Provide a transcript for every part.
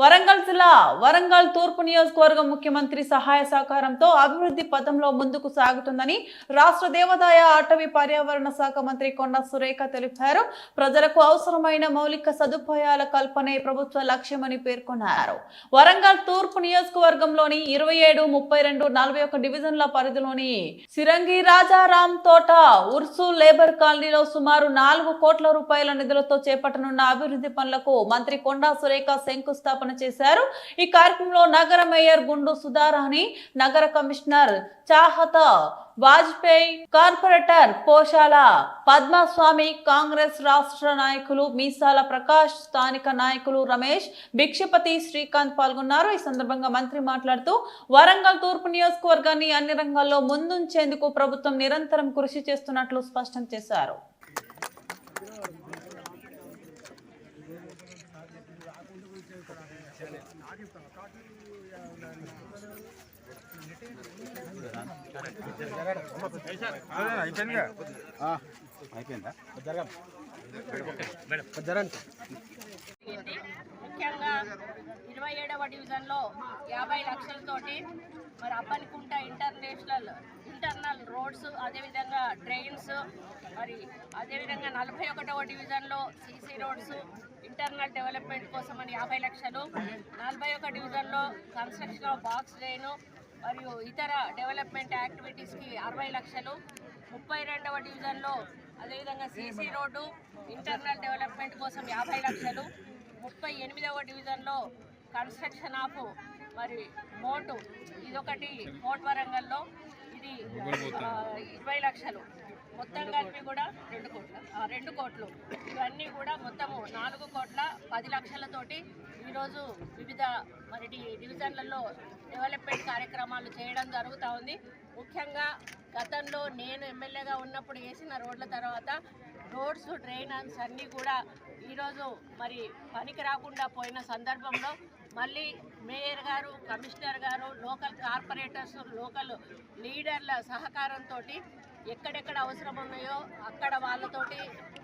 వరంగల్ జిల్లా వరంగల్ తూర్పు నియోజకవర్గం ముఖ్యమంత్రి సహాయ సహకారంతో అభివృద్ధి పథంలో ముందుకు సాగుతుందని రాష్ట్ర దేవాదాయ అటవీ పర్యావరణ శాఖ మంత్రి కొండా సురేఖ తెలిపారు. ప్రజలకు అవసరమైన మౌలిక సదుపాయాల కల్పనే ప్రభుత్వ లక్ష్యమని పేర్కొన్నారు. వరంగల్ తూర్పు నియోజకవర్గంలోని 27, 32, 41 డివిజన్ల పరిధిలోని సిరంగి రాజారాం తోట ఉర్సు లేబర్ కాలనీలో సుమారు 4 కోట్ల రూపాయల నిధులతో చేపట్టనున్న అభివృద్ధి పనులకు మంత్రి కొండా సురేఖ శంకుస్థాపన చేశారు. ఈ కార్యక్రమంలో నగర మేయర్ గుండు సుధారాణి, నగర కమిషనర్ చాహత వాజ్పేయి, కార్పొరేటర్ పోషాల పద్మస్వామి, కాంగ్రెస్ రాష్ట్ర నాయకులు మీసాల ప్రకాష్, స్థానిక నాయకులు రమేష్, భిక్షపతి, శ్రీకాంత్ పాల్గొన్నారు. ఈ సందర్భంగా మంత్రి మాట్లాడుతూ వరంగల్ తూర్పు నియోజకవర్గాన్ని అన్ని రంగాల్లో ముందుంచేందుకు ప్రభుత్వం నిరంతరం కృషి చేస్తున్నట్లు స్పష్టం చేశారు. ముఖ్యంగా 27వ డివిజన్లో 50 లక్షలతోటి మరి అప్పనికుంట ఇంటర్నల్ రోడ్స్, అదేవిధంగా డ్రైన్స్, మరి అదేవిధంగా 41వ డివిజన్లో సీసీ రోడ్స్ ఇంటర్నల్ డెవలప్మెంట్ కోసం అని 50 లక్షలు, 41 డివిజన్లో కన్స్ట్రక్షన్ ఆఫ్ బాక్స్ డ్రైను మరియు ఇతర డెవలప్మెంట్ యాక్టివిటీస్కి 60 లక్షలు, 32వ డివిజన్లో అదేవిధంగా సీసీ రోడ్డు ఇంటర్నల్ డెవలప్మెంట్ కోసం 50 లక్షలు, 38వ డివిజన్లో కన్స్ట్రక్షన్ ఆఫ్ మరి మోటు, ఇదొకటి మోట్ వరంగల్లో, ఇది 20 లక్షలు, మొత్తం కలిపి కూడా 2 కోట్లు, ఇవన్నీ కూడా మొత్తము 4 కోట్ల 10 లక్షలతోటి ఈరోజు వివిధ మరి డివిజన్లలో డెవలప్మెంట్ కార్యక్రమాలు చేయడం జరుగుతూ ఉంది. ముఖ్యంగా గతంలో నేను ఎమ్మెల్యేగా ఉన్నప్పుడు వేసిన రోడ్ల తర్వాత రోడ్స్, డ్రైన్స్ అన్నీ కూడా ఈరోజు మరి పనికి రాకుండా పోయిన సందర్భంలో మళ్ళీ మేయర్ గారు, కమిషనర్ గారు, లోకల్ కార్పొరేటర్స్, లోకల్ లీడర్ల సహకారంతో ఎక్కడెక్కడ అవసరం ఉన్నాయో అక్కడ వాళ్ళతోటి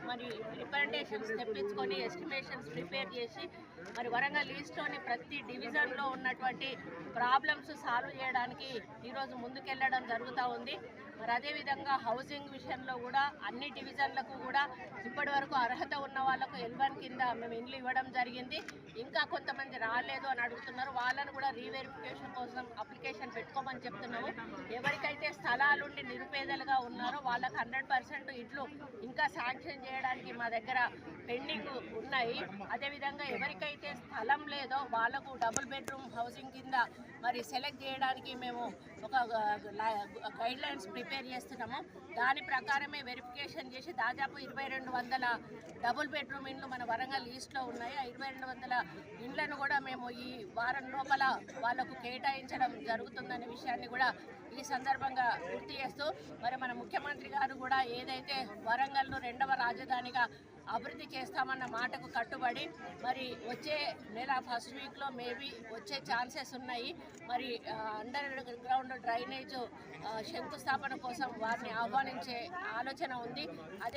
మరి రిప్రజెంటేషన్స్ తెప్పించుకొని ఎస్టిమేషన్స్ ప్రిపేర్ చేసి మరి వరంగల్ ఈస్ట్లోని ప్రతి డివిజన్లో ఉన్నటువంటి ప్రాబ్లమ్స్ సాల్వ్ చేయడానికి ఈరోజు ముందుకెళ్ళడం జరుగుతూ ఉంది. మరి అదేవిధంగా హౌసింగ్ విషయంలో కూడా అన్ని డివిజన్లకు కూడా ఇప్పటి వరకు అర్హత ఉన్న వాళ్ళకు L1 కింద మేము ఇండ్లు ఇవ్వడం జరిగింది. ఇంకా కొంతమంది రాలేదు అని అడుగుతున్నారు, వాళ్ళను కూడా రీవెరిఫికేషన్ కోసం అప్లికేషన్ పెట్టుకోమని చెప్తున్నాము. ఎవరికైతే స్థలాలుండి నిరుపేదలుగా ఉన్నారో వాళ్ళకు 100% ఇట్లు ఇంకా శాంక్షన్ చేయడానికి మా దగ్గర పెండింగ్ ఉన్నాయి. అదేవిధంగా ఎవరికైతే స్థలం లేదో వాళ్ళకు డబుల్ బెడ్రూమ్ హౌసింగ్ కింద మరి సెలెక్ట్ చేయడానికి మేము ఒక గైడ్ లైన్స్ ప్రిపేర్ చేస్తున్నాము. దాని ప్రకారమే వెరిఫికేషన్ చేసి దాదాపు 2200 డబుల్ బెడ్రూమ్ ఇండ్లు మన వరంగల్ ఈస్ట్లో ఉన్నాయి. ఆ 2200 ఇండ్లను కూడా మేము ఈ వారం లోపల వాళ్లకు కేటాయించడం జరుగుతుందనే విషయాన్ని కూడా ఈ సందర్భంగా గుర్తు చేస్తూ మరి మన ముఖ్యమంత్రి గారు కూడా ఏదైతే వరంగల్ను 2వ రాజధానిగా అభివృద్ధి చేస్తామన్న మాటకు కట్టుబడి మరి వచ్చే నెల ఫస్ట్ వీక్లో మేబీ వచ్చే ఛాన్సెస్ ఉన్నాయి. మరి అండర్ గ్రౌండ్ డ్రైనేజ్ శంకుస్థాపన కోసం వారిని ఆహ్వానించే ఆలోచన ఉంది. అదే